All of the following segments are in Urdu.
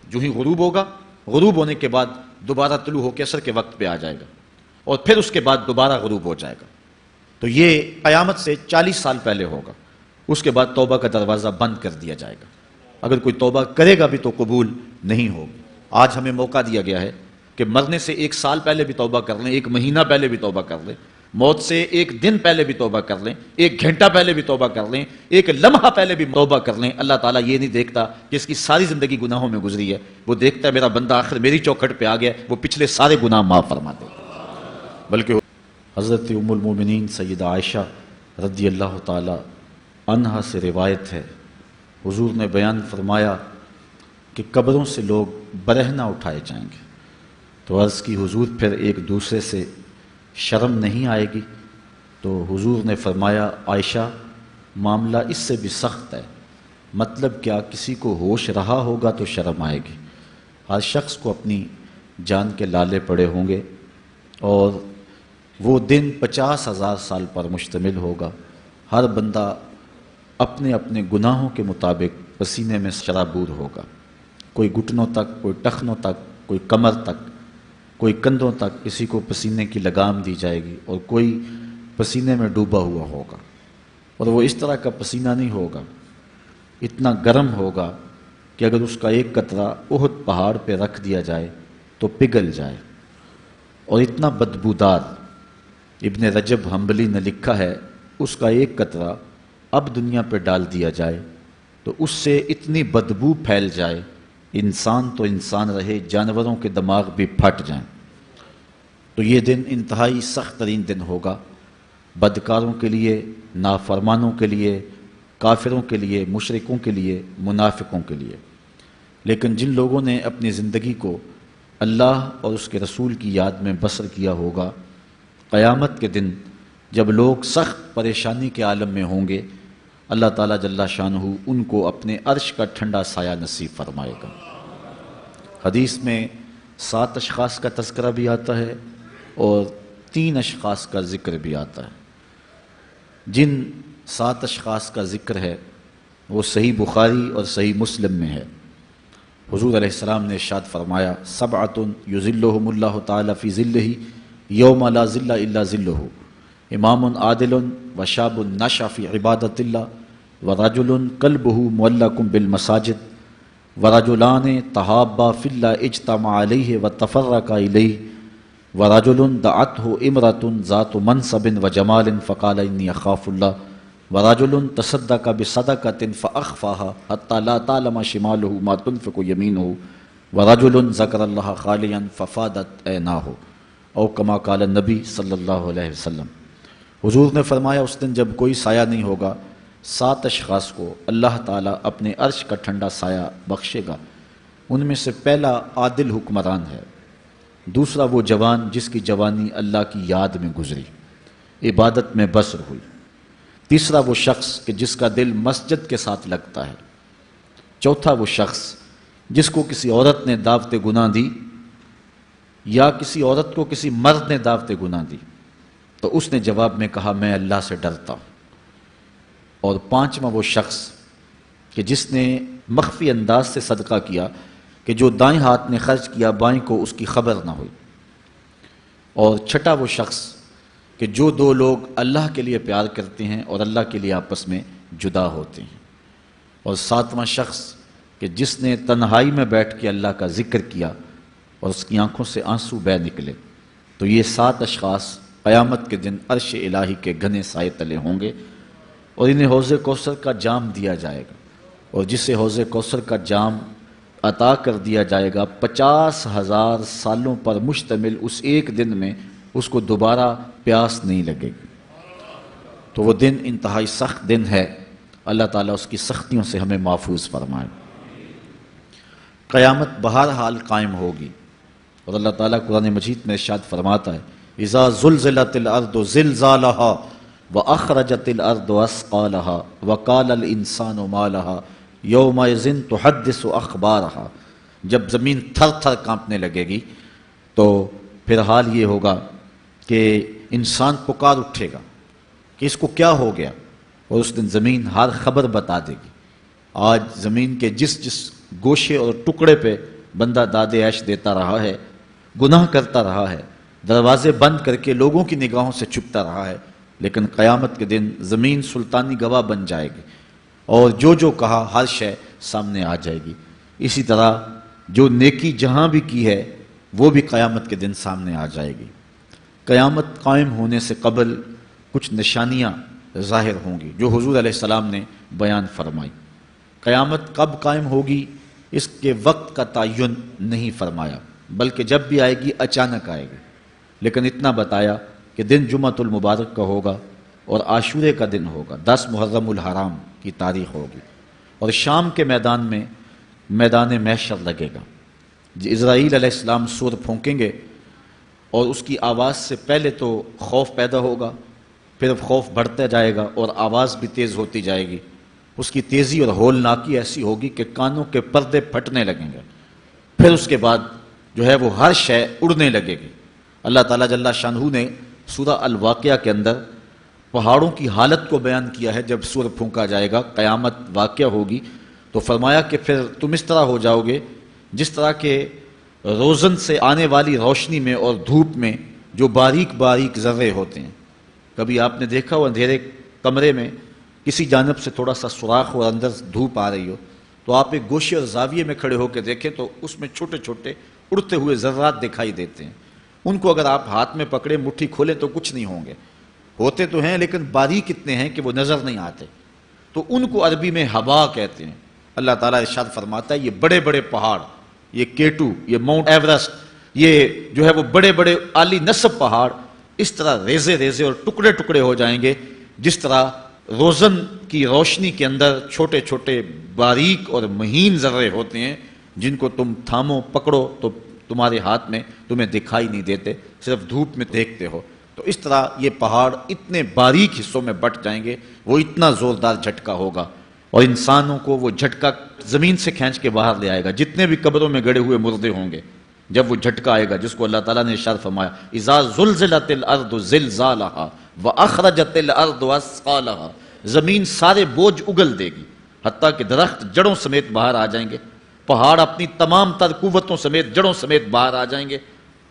جو ہی غروب ہوگا، غروب ہونے کے بعد دوبارہ طلوع ہو کے عصر کے وقت پہ آ جائے گا، اور پھر اس کے بعد دوبارہ غروب ہو جائے گا۔ تو یہ قیامت سے 40 سال پہلے ہوگا۔ اس کے بعد توبہ کا دروازہ بند کر دیا جائے گا۔ اگر کوئی توبہ کرے گا بھی تو قبول نہیں ہوگی۔ آج ہمیں موقع دیا گیا ہے کہ مرنے سے 1 سال پہلے بھی توبہ کر لیں، 1 مہینہ پہلے بھی توبہ کر لیں، موت سے 1 دن پہلے بھی توبہ کر لیں، 1 گھنٹہ پہلے بھی توبہ کر لیں، 1 لمحہ پہلے بھی توبہ کر لیں۔ اللہ تعالیٰ یہ نہیں دیکھتا کہ اس کی ساری زندگی گناہوں میں گزری ہے، وہ دیکھتا ہے میرا بندہ آخر میری چوکھٹ پہ آ گیا، وہ پچھلے سارے گناہ معاف فرما دے گا۔ بلکہ حضرت ام المومنین سیدہ عائشہ رضی اللہ تعالی عنہا سے روایت ہے، حضور نے بیان فرمایا کہ قبروں سے لوگ برہنہ اٹھائے جائیں گے۔ تو عرض کی حضور پھر ایک دوسرے سے شرم نہیں آئے گی؟ تو حضور نے فرمایا عائشہ معاملہ اس سے بھی سخت ہے، مطلب کیا؟ کسی کو ہوش رہا ہوگا تو شرم آئے گی، ہر شخص کو اپنی جان کے لالے پڑے ہوں گے، اور وہ دن 50,000 سال پر مشتمل ہوگا۔ ہر بندہ اپنے اپنے گناہوں کے مطابق پسینے میں شرابور ہوگا، کوئی گھٹنوں تک، کوئی ٹخنوں تک، کوئی کمر تک، کوئی کندھوں تک، کسی کو پسینے کی لگام دی جائے گی، اور کوئی پسینے میں ڈوبا ہوا ہوگا، اور وہ اس طرح کا پسینہ نہیں ہوگا، اتنا گرم ہوگا کہ اگر اس کا ایک قطرہ احد پہاڑ پہ رکھ دیا جائے تو پگھل جائے، اور اتنا بدبودار۔ ابن رجب حنبلی نے لکھا ہے اس کا ایک قطرہ اب دنیا پہ ڈال دیا جائے تو اس سے اتنی بدبو پھیل جائے، انسان تو انسان رہے، جانوروں کے دماغ بھی پھٹ جائیں۔ تو یہ دن انتہائی سخت ترین دن ہوگا، بدکاروں کے لیے، نافرمانوں کے لیے، کافروں کے لیے، مشرکوں کے لیے، منافقوں کے لیے۔ لیکن جن لوگوں نے اپنی زندگی کو اللہ اور اس کے رسول کی یاد میں بسر کیا ہوگا، قیامت کے دن جب لوگ سخت پریشانی کے عالم میں ہوں گے، اللہ تعالیٰ جل شانہ ان کو اپنے عرش کا ٹھنڈا سایہ نصیب فرمائے گا۔ حدیث میں 7 اشخاص کا تذکرہ بھی آتا ہے اور 3 اشخاص کا ذکر بھی آتا ہے۔ جن 7 اشخاص کا ذکر ہے وہ صحیح بخاری اور صحیح مسلم میں ہے۔ حضور علیہ السلام نے ارشاد فرمایا 7 یظلہم اللہ تعالی فی ظلہ یوم لا ظل الا ظلہ، امام عادل وشاب نشأ فی عبادت اللہ ورجل قلبہ معلق بالمساجد ورجلان تحابا فی اللہ اجتمع علیہ وتفرقا الیہ ورجل دعته امرأة ذات منصب وجمال فقال انی اخاف اللہ ورجل تصدق بصدقة فأخفاها حتى لا تعلم شماله ما تنفق يمينه ورجل ذكر الله خاليا ففادت عيناه، او کما قال النبی صلی اللہ علیہ وسلم۔ حضور نے فرمایا اس دن جب کوئی سایہ نہیں ہوگا، 7 اشخاص کو اللہ تعالیٰ اپنے عرش کا ٹھنڈا سایہ بخشے گا۔ ان میں سے پہلا عادل حکمران ہے، دوسرا وہ جوان جس کی جوانی اللہ کی یاد میں گزری، عبادت میں بسر ہوئی، تیسرا وہ شخص کہ جس کا دل مسجد کے ساتھ لگتا ہے، چوتھا وہ شخص جس کو کسی عورت نے دعوت گناہ دی یا کسی عورت کو کسی مرد نے دعوت گناہ دی تو اس نے جواب میں کہا میں اللہ سے ڈرتا ہوں، اور پانچواں وہ شخص کہ جس نے مخفی انداز سے صدقہ کیا کہ جو دائیں ہاتھ نے خرچ کیا بائیں کو اس کی خبر نہ ہوئی، اور چھٹا وہ شخص کہ جو 2 لوگ اللہ کے لیے پیار کرتے ہیں اور اللہ کے لیے آپس میں جدا ہوتے ہیں، اور 7واں شخص کہ جس نے تنہائی میں بیٹھ کے اللہ کا ذکر کیا اور اس کی آنکھوں سے آنسو بہہ نکلے۔ تو یہ 7 اشخاص قیامت کے دن عرش الہی کے گھنے سائے تلے ہوں گے، اور انہیں حوض کوثر کا جام دیا جائے گا، اور جسے حوض کوثر کا جام عطا کر دیا جائے گا 50,000 سالوں پر مشتمل اس ایک دن میں اس کو دوبارہ پیاس نہیں لگے گی۔ تو وہ دن انتہائی سخت دن ہے، اللہ تعالیٰ اس کی سختیوں سے ہمیں محفوظ فرمائے۔ قیامت بہرحال قائم ہوگی، اور اللہ تعالیٰ قرآن مجید میں ارشاد فرماتا ہے اذا زلزلت الارض زلزالها واخرجت الارض اثقالها وقال الانسان ما لها یومئذ تحدث اخبارها۔ جب زمین تھر تھر کانپنے لگے گی تو پھر حال یہ ہوگا کہ انسان پکار اٹھے گا کہ اس کو کیا ہو گیا، اور اس دن زمین ہر خبر بتا دے گی۔ آج زمین کے جس جس گوشے اور ٹکڑے پہ بندہ داد عیش دیتا رہا ہے، گناہ کرتا رہا ہے، دروازے بند کر کے لوگوں کی نگاہوں سے چھپتا رہا ہے، لیکن قیامت کے دن زمین سلطانی گواہ بن جائے گی اور جو کہا ہر شے سامنے آ جائے گی۔ اسی طرح جو نیکی جہاں بھی کی ہے وہ بھی قیامت کے دن سامنے آ جائے گی۔ قیامت قائم ہونے سے قبل کچھ نشانیاں ظاہر ہوں گی جو حضور علیہ السلام نے بیان فرمائی۔ قیامت کب قائم ہوگی اس کے وقت کا تعین نہیں فرمایا، بلکہ جب بھی آئے گی اچانک آئے گی، لیکن اتنا بتایا کہ دن جمعۃ المبارک کا ہوگا اور عاشورے کا دن ہوگا، 10 محرم الحرام کی تاریخ ہوگی، اور شام کے میدان میں میدان محشر لگے گا۔ اسرائیل علیہ السلام سور پھونکیں گے اور اس کی آواز سے پہلے تو خوف پیدا ہوگا، پھر خوف بڑھتا جائے گا اور آواز بھی تیز ہوتی جائے گی۔ اس کی تیزی اور ہولناکی ایسی ہوگی کہ کانوں کے پردے پھٹنے لگیں گے، پھر اس کے بعد جو ہے وہ ہر شے اڑنے لگے گی۔ اللہ تعالیٰ جل شانہ نے سورہ الواقعہ کے اندر پہاڑوں کی حالت کو بیان کیا ہے۔ جب سور پھونکا جائے گا، قیامت واقعہ ہوگی، تو فرمایا کہ پھر تم اس طرح ہو جاؤ گے جس طرح کہ روزن سے آنے والی روشنی میں اور دھوپ میں جو باریک باریک ذرے ہوتے ہیں۔ کبھی آپ نے دیکھا ہو اندھیرے کمرے میں کسی جانب سے تھوڑا سا سوراخ اور اندر دھوپ آ رہی ہو، تو آپ ایک گوشے اور زاویے میں کھڑے ہو کے دیکھیں تو اس میں چھوٹے چھوٹے اڑتے ہوئے ذرات دکھائی دیتے ہیں۔ ان کو اگر آپ ہاتھ میں پکڑے مٹھی کھولیں تو کچھ نہیں ہوں گے، ہوتے تو ہیں لیکن باریک اتنے ہیں کہ وہ نظر نہیں آتے، تو ان کو عربی میں ہوا کہتے ہیں۔ اللہ تعالیٰ ارشاد فرماتا ہے یہ بڑے بڑے پہاڑ، یہ کیٹو، یہ ماؤنٹ ایورسٹ، یہ جو ہے وہ بڑے بڑے عالی نصب پہاڑ اس طرح ریزے ریزے اور ٹکڑے ٹکڑے ہو جائیں گے جس طرح روزن کی روشنی کے اندر چھوٹے چھوٹے باریک اور مہین ذرے ہوتے ہیں جن کو تم تھامو پکڑو تو تمہارے ہاتھ میں تمہیں دکھائی نہیں دیتے، صرف دھوپ میں دیکھتے ہو۔ تو اس طرح یہ پہاڑ اتنے باریک حصوں میں بٹ جائیں گے، وہ اتنا زوردار جھٹکا ہوگا اور انسانوں کو وہ جھٹکا زمین سے کھینچ کے باہر لے آئے گا۔ جتنے بھی قبروں میں گڑے ہوئے مردے ہوں گے، جب وہ جھٹکا آئے گا جس کو اللہ تعالیٰ نے ارشاد فرمایا اذا زلزلت الارض زلزالها واخرجت الارض اثقالها، زمین سارے بوجھ اگل دے گی، حتیٰ کہ درخت جڑوں سمیت باہر آ جائیں گے، پہاڑ اپنی تمام تر قوتوں سمیت جڑوں سمیت باہر آ جائیں گے،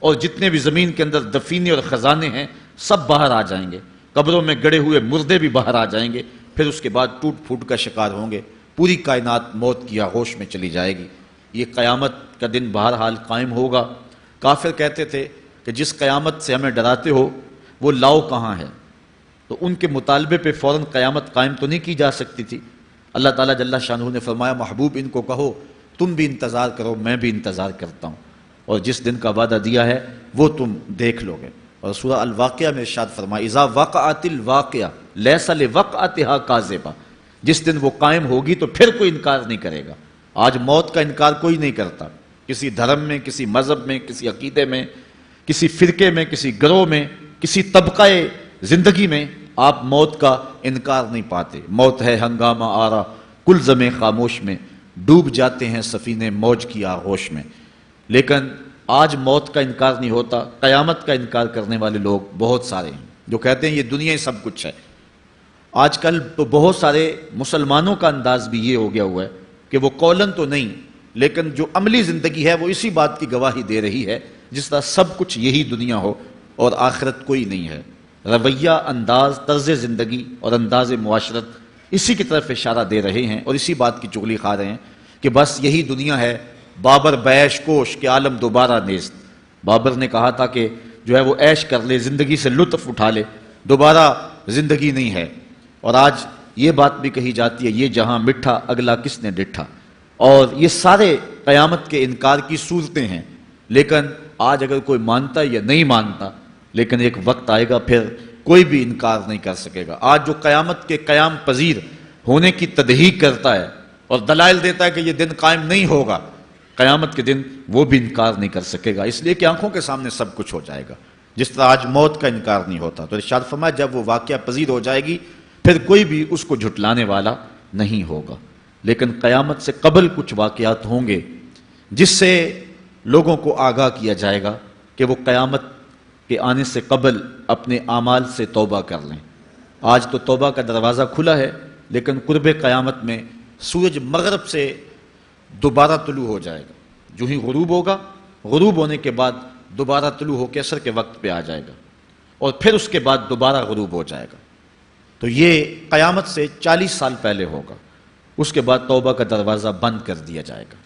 اور جتنے بھی زمین کے اندر دفینے اور خزانے ہیں سب باہر آ جائیں گے، قبروں میں گڑے ہوئے مردے بھی باہر آ جائیں گے، پھر اس کے بعد ٹوٹ پھوٹ کا شکار ہوں گے، پوری کائنات موت کی آغوش میں چلی جائے گی۔ یہ قیامت کا دن بہرحال قائم ہوگا۔ کافر کہتے تھے کہ جس قیامت سے ہمیں ڈراتے ہو وہ لاؤ کہاں ہے، تو ان کے مطالبے پہ فوراً قیامت قائم تو نہیں کی جا سکتی تھی۔ اللہ تعالیٰ جل شانہ نے فرمایا محبوب ان کو کہو تم بھی انتظار کرو، میں بھی انتظار کرتا ہوں، اور جس دن کا وعدہ دیا ہے وہ تم دیکھ لو گے۔ اور سورہ الواقعہ میں ارشاد فرمایا اذا وقعت الواقعہ لیس لوقعتها کاذبہ، جس دن وہ قائم ہوگی تو پھر کوئی انکار نہیں کرے گا۔ آج موت کا انکار کوئی نہیں کرتا، کسی دھرم میں، کسی مذہب میں، کسی عقیدے میں، کسی فرقے میں، کسی گروہ میں، کسی طبقہ زندگی میں آپ موت کا انکار نہیں پاتے۔ موت ہے ہنگامہ آرا کل زمیں خاموش میں، ڈوب جاتے ہیں سفینے موج کی آغوش میں، لیکن آج موت کا انکار نہیں ہوتا۔ قیامت کا انکار کرنے والے لوگ بہت سارے ہیں جو کہتے ہیں یہ دنیا ہی سب کچھ ہے۔ آج کل تو بہت سارے مسلمانوں کا انداز بھی یہ ہو گیا ہوا ہے کہ وہ قولاً تو نہیں لیکن جو عملی زندگی ہے وہ اسی بات کی گواہی دے رہی ہے جس طرح سب کچھ یہی دنیا ہو اور آخرت کوئی نہیں ہے۔ رویہ، انداز، طرز زندگی اور انداز معاشرت اسی کی طرف اشارہ دے رہے ہیں اور اسی بات کی چغلی کھا رہے ہیں کہ بس یہی دنیا ہے، بابر بیش کوش کہ عالم دوبارہ نیست۔ بابر نے کہا تھا کہ جو ہے وہ عیش کر لے، زندگی سے لطف اٹھا لے، دوبارہ زندگی نہیں ہے۔ اور آج یہ بات بھی کہی جاتی ہے یہ جہاں مٹھا اگلا کس نے ڈٹھا، اور یہ سارے قیامت کے انکار کی صورتیں ہیں، لیکن آج اگر کوئی مانتا یا نہیں مانتا، لیکن ایک وقت آئے گا پھر کوئی بھی انکار نہیں کر سکے گا۔ آج جو قیامت کے قیام پذیر ہونے کی تدہیق کرتا ہے اور دلائل دیتا ہے کہ یہ دن قائم نہیں ہوگا، قیامت کے دن وہ بھی انکار نہیں کر سکے گا، اس لیے کہ آنکھوں کے سامنے سب کچھ ہو جائے گا، جس طرح آج موت کا انکار نہیں ہوتا۔ تو ارشاد فرمایا جب وہ واقعہ پذیر ہو جائے گی پھر کوئی بھی اس کو جھٹلانے والا نہیں ہوگا۔ لیکن قیامت سے قبل کچھ واقعات ہوں گے جس سے لوگوں کو آگاہ کیا جائے گا کہ وہ قیامت کے آنے سے قبل اپنے اعمال سے توبہ کر لیں۔ آج تو توبہ کا دروازہ کھلا ہے، لیکن قرب قیامت میں سورج مغرب سے دوبارہ طلوع ہو جائے گا، جو ہی غروب ہوگا، غروب ہونے کے بعد دوبارہ طلوع ہو کے عصر کے وقت پہ آ جائے گا، اور پھر اس کے بعد دوبارہ غروب ہو جائے گا۔ تو یہ قیامت سے 40 سال پہلے ہوگا۔ اس کے بعد توبہ کا دروازہ بند کر دیا جائے گا۔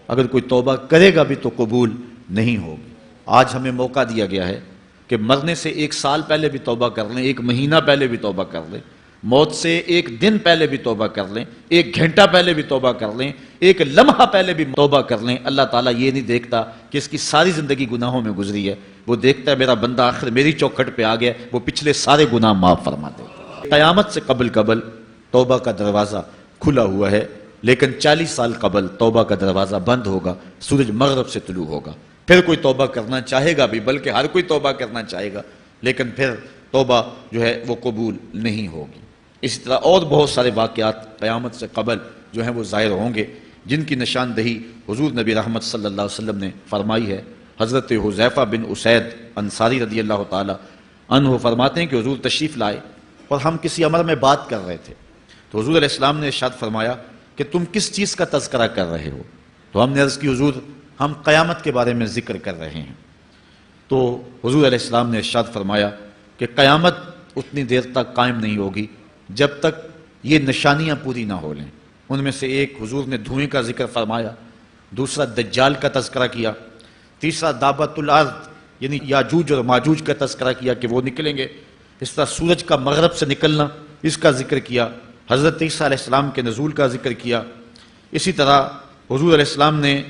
اگر کوئی توبہ کرے گا بھی تو قبول نہیں ہوگی۔ آج ہمیں موقع دیا گیا ہے کہ مرنے سے 1 سال پہلے بھی توبہ کر لیں، 1 مہینہ پہلے بھی توبہ کر لیں، موت سے 1 دن پہلے بھی توبہ کر لیں، 1 گھنٹہ پہلے بھی توبہ کر لیں، 1 لمحہ پہلے بھی توبہ کر لیں۔ اللہ تعالیٰ یہ نہیں دیکھتا کہ اس کی ساری زندگی گناہوں میں گزری ہے، وہ دیکھتا ہے میرا بندہ آخر میری چوکھٹ پہ آ گیا، وہ پچھلے سارے گناہ معاف فرما دے۔ قیامت سے قبل توبہ کا دروازہ کھلا ہوا ہے، لیکن 40 سال قبل توبہ کا دروازہ بند ہوگا، سورج مغرب سے طلوع ہوگا۔ پھر کوئی توبہ کرنا چاہے گا بھی، بلکہ ہر کوئی توبہ کرنا چاہے گا، لیکن پھر توبہ جو ہے وہ قبول نہیں ہوگی۔ اسی طرح اور بہت سارے واقعات قیامت سے قبل جو ہیں وہ ظاہر ہوں گے، جن کی نشاندہی حضور نبی رحمت صلی اللہ علیہ وسلم نے فرمائی ہے۔ حضرت حذیفہ بن اسید انصاری رضی اللہ تعالی عنہ فرماتے ہیں کہ حضور تشریف لائے اور ہم کسی امر میں بات کر رہے تھے، تو حضور علیہ السلام نے ارشاد فرمایا کہ تم کس چیز کا تذکرہ کر رہے ہو؟ تو ہم نے عرض کی حضور ہم قیامت کے بارے میں ذکر کر رہے ہیں۔ تو حضور علیہ السلام نے ارشاد فرمایا کہ قیامت اتنی دیر تک قائم نہیں ہوگی جب تک یہ نشانیاں پوری نہ ہو لیں۔ ان میں سے ایک حضور نے دھوئیں کا ذکر فرمایا، دوسرا دجال کا تذکرہ کیا، تیسرا دابت الارض یعنی یاجوج اور ماجوج کا تذکرہ کیا کہ وہ نکلیں گے، اس طرح سورج کا مغرب سے نکلنا اس کا ذکر کیا، حضرت عیسیٰ علیہ السلام کے نزول کا ذکر کیا۔ اسی طرح حضور علیہ السلام نے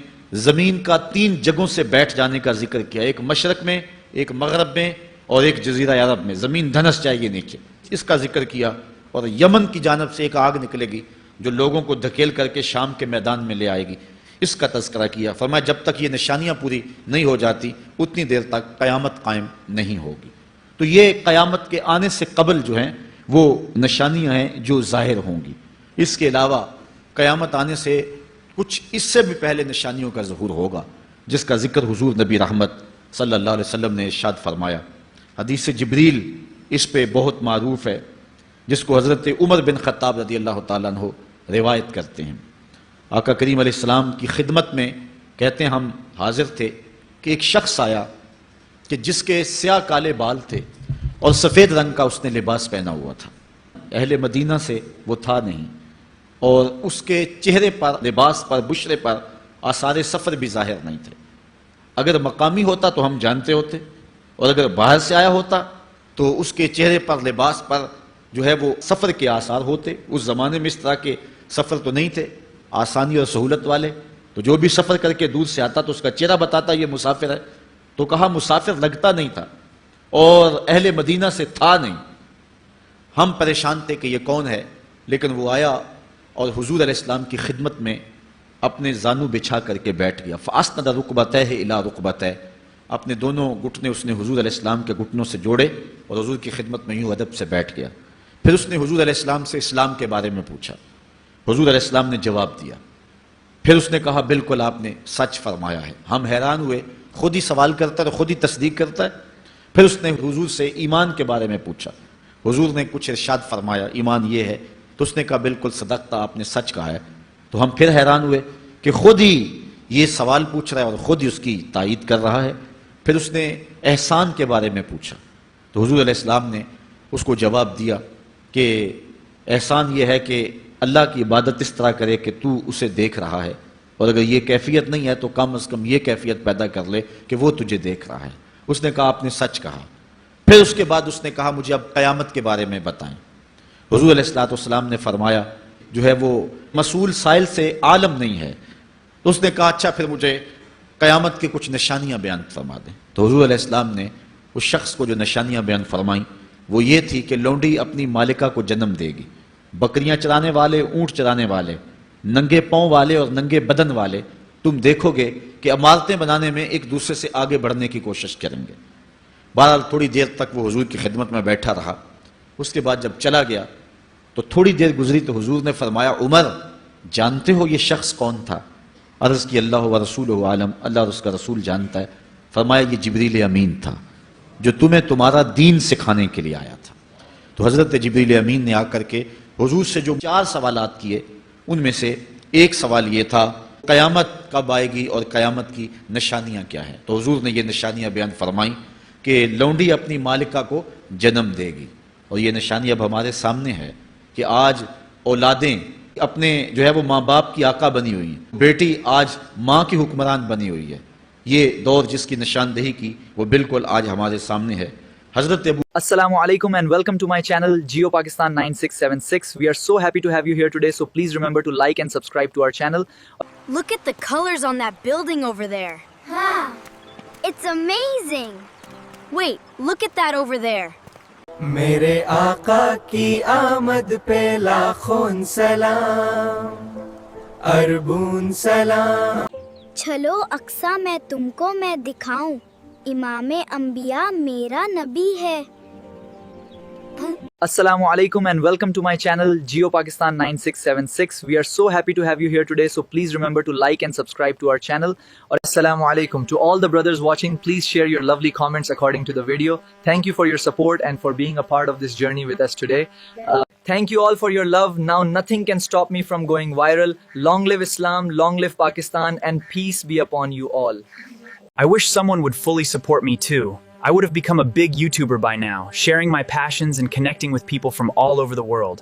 زمین کا 3 جگہوں سے بیٹھ جانے کا ذکر کیا، ایک مشرق میں، ایک مغرب میں اور ایک جزیرہ عرب میں، زمین دھنس جائے گی نیچے، اس کا ذکر کیا۔ اور یمن کی جانب سے ایک آگ نکلے گی جو لوگوں کو دھکیل کر کے شام کے میدان میں لے آئے گی، اس کا تذکرہ کیا۔ فرمایا جب تک یہ نشانیاں پوری نہیں ہو جاتی اتنی دیر تک قیامت قائم نہیں ہوگی۔ تو یہ قیامت کے آنے سے قبل جو ہیں وہ نشانیاں ہیں جو ظاہر ہوں گی۔ اس کے علاوہ قیامت آنے سے کچھ اس سے بھی پہلے نشانیوں کا ظہور ہوگا، جس کا ذکر حضور نبی رحمت صلی اللہ علیہ وسلم نے ارشاد فرمایا۔ حدیث جبریل اس پہ بہت معروف ہے، جس کو حضرت عمر بن خطاب رضی اللہ تعالیٰ عنہ روایت کرتے ہیں۔ آقا کریم علیہ السلام کی خدمت میں کہتے ہیں ہم حاضر تھے کہ ایک شخص آیا کہ جس کے سیاہ کالے بال تھے اور سفید رنگ کا اس نے لباس پہنا ہوا تھا، اہل مدینہ سے وہ تھا نہیں، اور اس کے چہرے پر، لباس پر، بشرے پر آثار سفر بھی ظاہر نہیں تھے۔ اگر مقامی ہوتا تو ہم جانتے ہوتے، اور اگر باہر سے آیا ہوتا تو اس کے چہرے پر، لباس پر جو ہے وہ سفر کے آثار ہوتے۔ اس زمانے میں اس طرح کے سفر تو نہیں تھے آسانی اور سہولت والے، تو جو بھی سفر کر کے دور سے آتا تو اس کا چہرہ بتاتا یہ مسافر ہے۔ تو کہا مسافر لگتا نہیں تھا اور اہل مدینہ سے تھا نہیں۔ ہم پریشان تھے کہ یہ کون ہے، لیکن وہ آیا اور حضور علیہ السلام کی خدمت میں اپنے زانو بچھا کر کے بیٹھ گیا۔ فَأَسْنَدَ رُكْبَتَيْهِ إِلَىٰ رُكْبَتَيْهِ، اپنے دونوں گھٹنے اس نے حضور علیہ السلام کے گھٹنوں سے جوڑے اور حضور کی خدمت میں یوں ادب سے بیٹھ گیا۔ پھر اس نے حضور علیہ السلام سے اسلام کے بارے میں پوچھا، حضور علیہ السلام نے جواب دیا۔ پھر اس نے کہا بالکل آپ نے سچ فرمایا ہے۔ ہم حیران ہوئے، خود ہی سوال کرتا ہے اور خود ہی تصدیق کرتا ہے۔ پھر اس نے حضور سے ایمان کے بارے میں پوچھا، حضور نے کچھ ارشاد فرمایا ایمان یہ ہے، تو اس نے کہا بالکل صدقتا، آپ نے سچ کہا ہے۔ تو ہم پھر حیران ہوئے کہ خود ہی یہ سوال پوچھ رہا ہے اور خود ہی اس کی تائید کر رہا ہے۔ پھر اس نے احسان کے بارے میں پوچھا، تو حضور علیہ السلام نے اس کو جواب دیا کہ احسان یہ ہے کہ اللہ کی عبادت اس طرح کرے کہ تو اسے دیکھ رہا ہے، اور اگر یہ کیفیت نہیں ہے تو کم از کم یہ کیفیت پیدا کر لے کہ وہ تجھے دیکھ رہا ہے۔ اس نے کہا آپ نے سچ کہا۔ پھر اس کے بعد اس نے کہا مجھے اب قیامت کے بارے میں بتائیں۔ حضور علیہ السلام نے فرمایا جو ہے وہ مسئول سائل سے عالم نہیں ہے۔ تو اس نے کہا اچھا پھر مجھے قیامت کی کچھ نشانیاں بیان فرما دیں۔ تو حضور علیہ السلام نے اس شخص کو جو نشانیاں بیان فرمائیں وہ یہ تھی کہ لونڈی اپنی مالکہ کو جنم دے گی، بکریاں چرانے والے، اونٹ چرانے والے، ننگے پاؤں والے اور ننگے بدن والے تم دیکھو گے کہ عمارتیں بنانے میں ایک دوسرے سے آگے بڑھنے کی کوشش کریں گے۔ بہرحال تھوڑی دیر تک وہ حضور کی خدمت میں بیٹھا رہا۔ اس کے بعد جب چلا گیا تو تھوڑی دیر گزری تو حضور نے فرمایا عمر جانتے ہو یہ شخص کون تھا؟ عرض کی اللہ و رسولہ عالم، اللہ اور اس کا رسول جانتا ہے۔ فرمایا یہ جبریل امین تھا جو تمہیں تمہارا دین سکھانے کے لیے آیا تھا۔ تو حضرت جبریل امین نے آ کر کے حضور سے جو 4 سوالات کیے ان میں سے ایک سوال یہ تھا قیامت کب آئے گی اور قیامت کی نشانیاں کیا ہیں؟ تو حضور نے یہ نشانیاں بیان فرمائیں کہ لونڈی اپنی مالکہ کو جنم دے گی، اور یہ نشانی اب ہمارے سامنے ہے کہ آج اولادیں اپنے جو ہے وہ ماں باپ کی آقا بنی ہوئی ہیں، بیٹی آج ماں کی حکمران بنی ہوئی ہے۔ یہ دور جس کی نشاندہی کی وہ بالکل آج ہمارے سامنے ہے۔ حضرت ابو Assalamu alaikum and welcome to my channel Geo Pakistan 9676. We are so happy to have you here today, so please remember to like and subscribe to our channel. Look at the colors on that building over there. Wow, it's amazing. Wait, look at that over there. میرے آقا کی آمد پہ لاکھوں سلام، اربون سلام۔ چلو اقصا میں تم کو میں دکھاؤں، امام انبیاء میرا نبی ہے۔ Assalamu alaikum and welcome to my channel Geo Pakistan 9676. We are so happy to have you here today, so please remember to like and subscribe to our channel. Or Assalamu alaikum to all the brothers watching. Please share your lovely comments according to the video. Thank you for your support and for being a part of this journey with us today. Thank you all for your love. Now nothing can stop me from going viral. Long live Islam, long live Pakistan, and peace be upon you all. I wish someone would fully support me too. I would have become a big YouTuber by now, sharing my passions and connecting with people from all over the world.